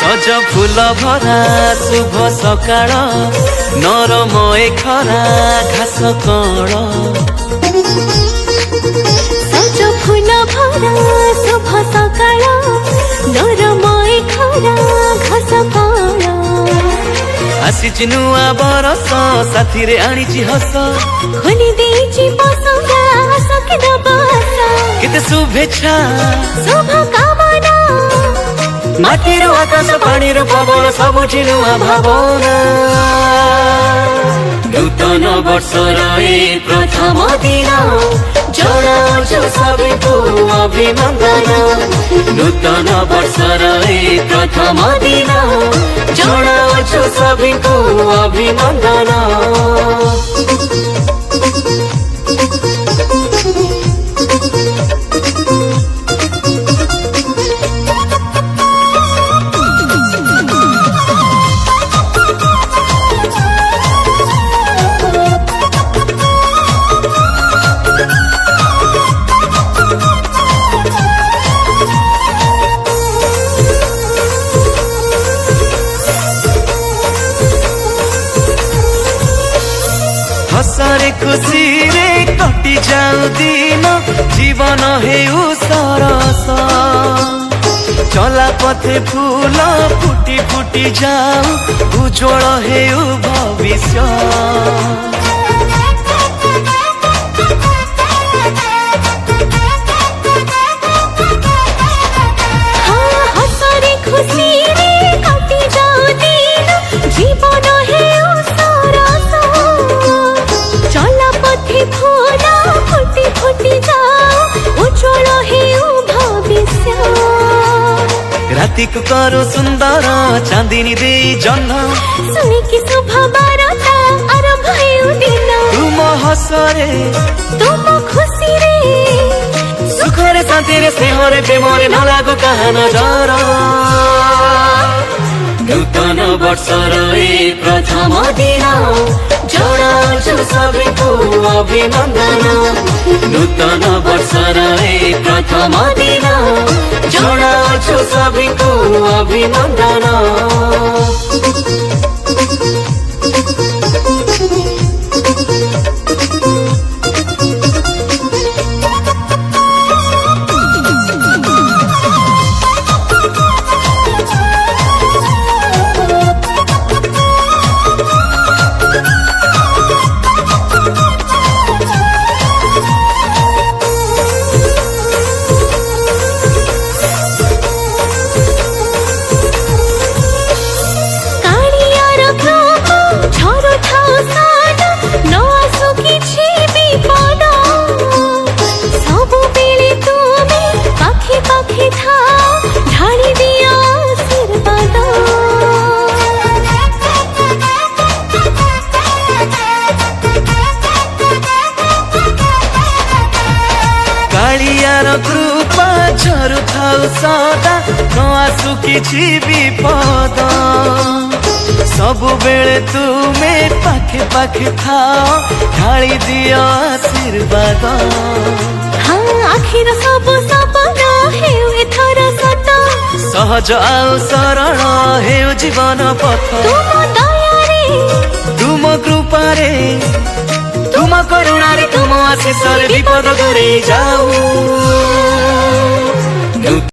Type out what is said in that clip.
सज फूल भरा शुभ सकाळ नरम ए खरा घास कण सज फूल भरा शुभ सकाळ नरम ए खरा घास कण आसीची नुआ बरस साथी रे आनीची हस खोली देची पसंदा सके दबस केते शुभेच्छा शुभ कामना माटीर आकाश पानीर पवन सबुठी नुआ भावना नूतन वर्षर ए प्रथम दिन जनाउँछु सबैको अभिनन्दन नूतन वर्षर ए प्रथम दिन जनाउँछु सबैको अभिनन्दन हसरे खुशी रे कटि जाऊ दिन जीवन हेउ सरस चला पथे फूल फुटी फुटी जाऊ उज्जवल हेउ भविष्य राति को करो सुंदर चांदनी दे जन्म सुनिकी शुभ बारता आरंभ हेउ दिन तुम हसरे तुम खुशी रे सुखरे शान्तिरे स्नेहरे प्रेमरे नलागो कहाँ नजर नूतन वर्षर ए प्रथम दिन जनाउँछु सबैको अभिनन्दन नूतन वर्षर ए प्रथम दिन जनाउँछु सबैको अभिनन्दन कालियार कृपा झरु थाउ सदा नआसु किछि विपद सबु बेले तुमे पाखे पाखे थाओ ढाली दियो आशीर्वाद हाँ आखिर सब सपना हेउ एथर सत सहज आउ सरल हेउ जीवन पथ तुम दया रे तुम कृपा रे तुम करुणा रे तुम आशीष रे विपद दूरे जाऊ